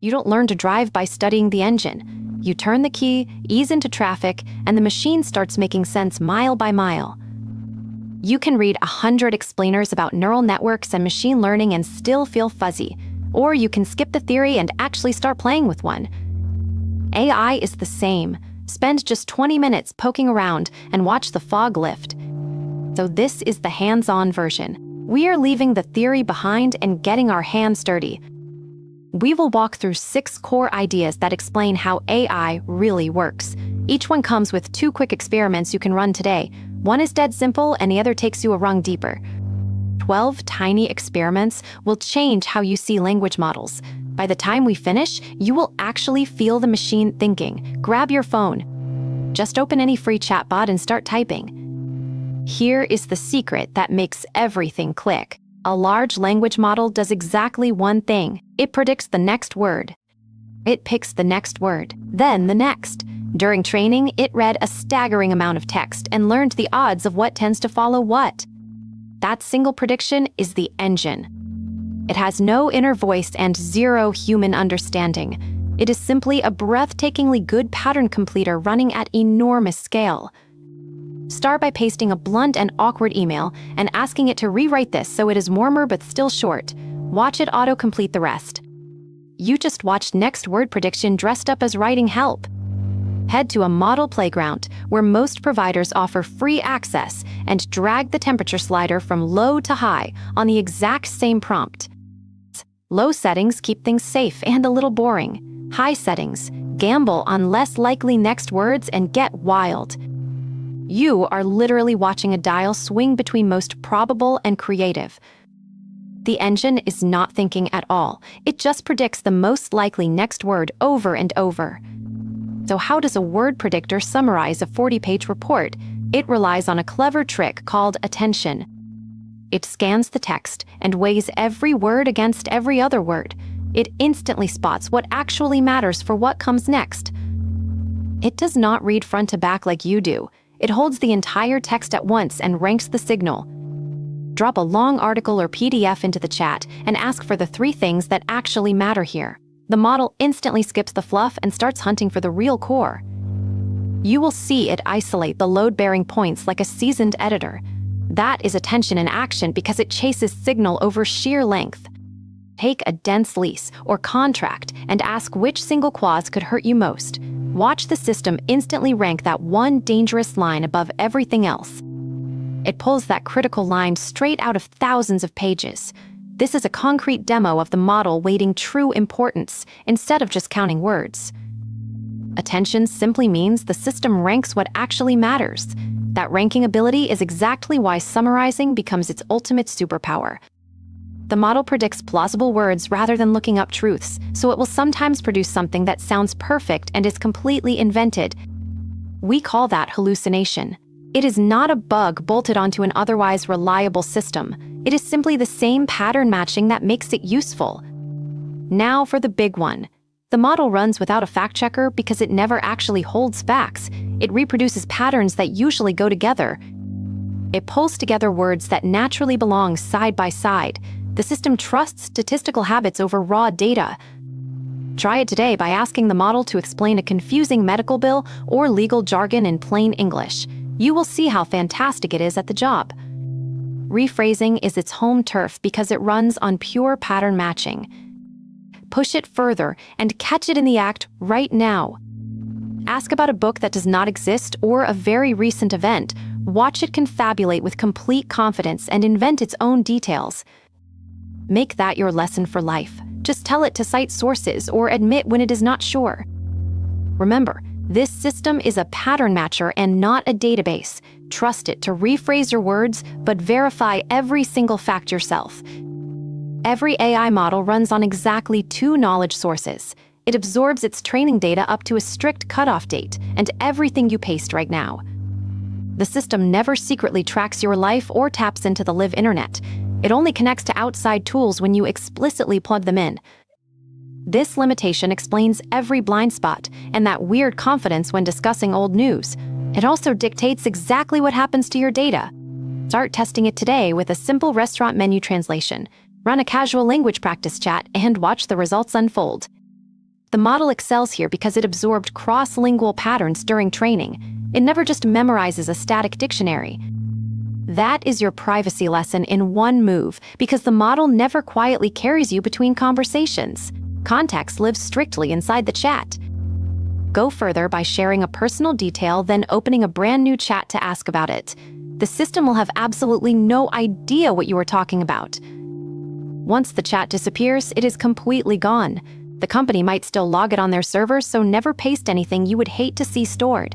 You don't learn to drive by studying the engine. You turn the key, ease into traffic, and the machine starts making sense mile by mile. You can read 100 explainers about neural networks and machine learning and still feel fuzzy. Or you can skip the theory and actually start playing with one. AI is the same. Spend just 20 minutes poking around and watch the fog lift. So this is the hands-on version. We are leaving the theory behind and getting our hands dirty. We will walk through 6 core ideas that explain how AI really works. Each one comes with 2 quick experiments you can run today. One is dead simple and the other takes you a rung deeper. 12 tiny experiments will change how you see language models. By the time we finish, you will actually feel the machine thinking. Grab your phone. Just open any free chatbot and start typing. Here is the secret that makes everything click. A large language model does exactly one thing. It predicts the next word. It picks the next word, then the next. During training, it read a staggering amount of text and learned the odds of what tends to follow what. That single prediction is the engine. It has no inner voice and 0 human understanding. It is simply a breathtakingly good pattern completer running at enormous scale. Start by pasting a blunt and awkward email and asking it to rewrite this so it is warmer but still short. Watch it auto-complete the rest. You just watched next word prediction dressed up as writing help. Head to a model playground where most providers offer free access and drag the temperature slider from low to high on the exact same prompt. Low settings keep things safe and a little boring. High settings, gamble on less likely next words and get wild. You are literally watching a dial swing between most probable and creative. The engine is not thinking at all. It just predicts the most likely next word over and over. So how does a word predictor summarize a 40-page report? It relies on a clever trick called attention. It scans the text and weighs every word against every other word. It instantly spots what actually matters for what comes next. It does not read front to back like you do. It holds the entire text at once and ranks the signal. Drop a long article or PDF into the chat and ask for the 3 things that actually matter here. The model instantly skips the fluff and starts hunting for the real core. You will see it isolate the load-bearing points like a seasoned editor. That is attention in action because it chases signal over sheer length. Take a dense lease or contract and ask which single clause could hurt you most. Watch the system instantly rank that one dangerous line above everything else. It pulls that critical line straight out of thousands of pages. This is a concrete demo of the model weighting true importance instead of just counting words. Attention simply means the system ranks what actually matters. That ranking ability is exactly why summarizing becomes its ultimate superpower. The model predicts plausible words rather than looking up truths, so it will sometimes produce something that sounds perfect and is completely invented. We call that hallucination. It is not a bug bolted onto an otherwise reliable system. It is simply the same pattern matching that makes it useful. Now for the big one. The model runs without a fact checker because it never actually holds facts. It reproduces patterns that usually go together. It pulls together words that naturally belong side by side. The system trusts statistical habits over raw data. Try it today by asking the model to explain a confusing medical bill or legal jargon in plain English. You will see how fantastic it is at the job. Rephrasing is its home turf because it runs on pure pattern matching. Push it further and catch it in the act right now. Ask about a book that does not exist or a very recent event. Watch it confabulate with complete confidence and invent its own details. Make that your lesson for life. Just tell it to cite sources or admit when it is not sure. Remember, this system is a pattern matcher and not a database. Trust it to rephrase your words, but verify every single fact yourself. Every AI model runs on exactly 2 knowledge sources. It absorbs its training data up to a strict cutoff date and everything you paste right now. The system never secretly tracks your life or taps into the live internet. It only connects to outside tools when you explicitly plug them in. This limitation explains every blind spot and that weird confidence when discussing old news. It also dictates exactly what happens to your data. Start testing it today with a simple restaurant menu translation. Run a casual language practice chat and watch the results unfold. The model excels here because it absorbed cross-lingual patterns during training. It never just memorizes a static dictionary. That is your privacy lesson in one move, because the model never quietly carries you between conversations. Context lives strictly inside the chat. Go further by sharing a personal detail, then opening a brand new chat to ask about it. The system will have absolutely no idea what you were talking about. Once the chat disappears, it is completely gone. The company might still log it on their servers, so never paste anything you would hate to see stored.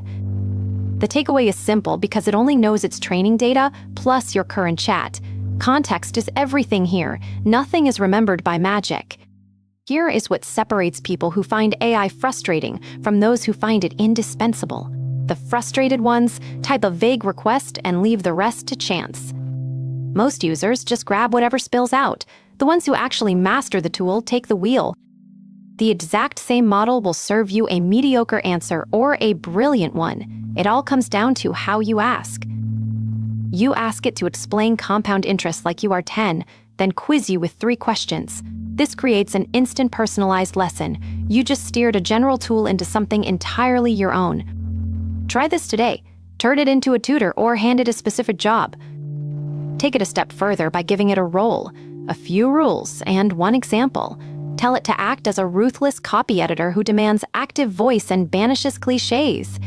The takeaway is simple because it only knows its training data plus your current chat. Context is everything here. Nothing is remembered by magic. Here is what separates people who find AI frustrating from those who find it indispensable. The frustrated ones type a vague request and leave the rest to chance. Most users just grab whatever spills out. The ones who actually master the tool take the wheel. The exact same model will serve you a mediocre answer or a brilliant one. It all comes down to how you ask. You ask it to explain compound interest like you are 10, then quiz you with 3 questions. This creates an instant personalized lesson. You just steered a general tool into something entirely your own. Try this today. Turn it into a tutor or hand it a specific job. Take it a step further by giving it a role, a few rules, and one example. Tell it to act as a ruthless copy editor who demands active voice and banishes cliches.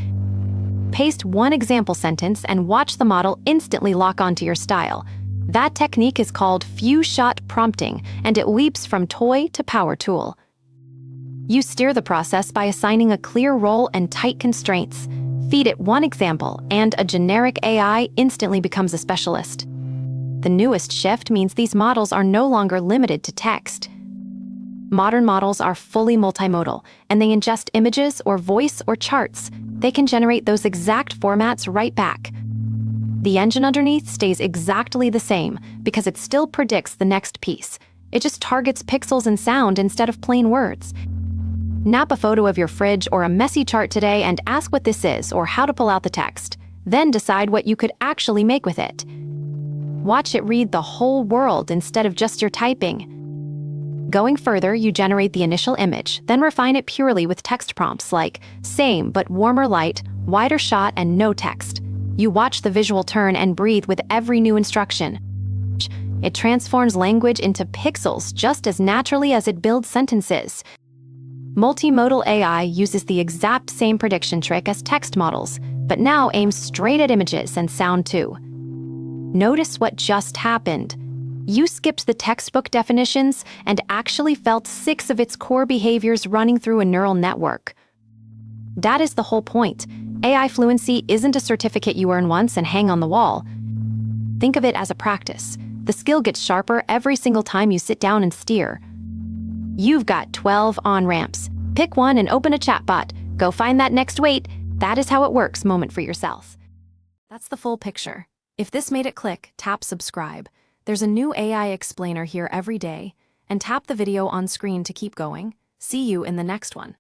Paste one example sentence and watch the model instantly lock onto your style. That technique is called few-shot prompting, and it leaps from toy to power tool. You steer the process by assigning a clear role and tight constraints. Feed it one example, and a generic AI instantly becomes a specialist. The newest shift means these models are no longer limited to text. Modern models are fully multimodal, and they ingest images or voice or charts. They can generate those exact formats right back. The engine underneath stays exactly the same because it still predicts the next piece. It just targets pixels and sound instead of plain words. Snap a photo of your fridge or a messy chart today and ask what this is or how to pull out the text. Then decide what you could actually make with it. Watch it read the whole world instead of just your typing. Going further, you generate the initial image, then refine it purely with text prompts like same but warmer light, wider shot, and no text. You watch the visual turn and breathe with every new instruction. It transforms language into pixels just as naturally as it builds sentences. Multimodal AI uses the exact same prediction trick as text models, but now aims straight at images and sound too. Notice what just happened. You skipped the textbook definitions and actually felt 6 of its core behaviors running through a neural network. That is the whole point. AI fluency isn't a certificate you earn once and hang on the wall. Think of it as a practice. The skill gets sharper every single time you sit down and steer. You've got 12 on-ramps. Pick one and open a chatbot. Go find that next wait. That is how it works moment for yourself. That's the full picture. If this made it click, tap subscribe. There's a new AI explainer here every day, and tap the video on screen to keep going. See you in the next one.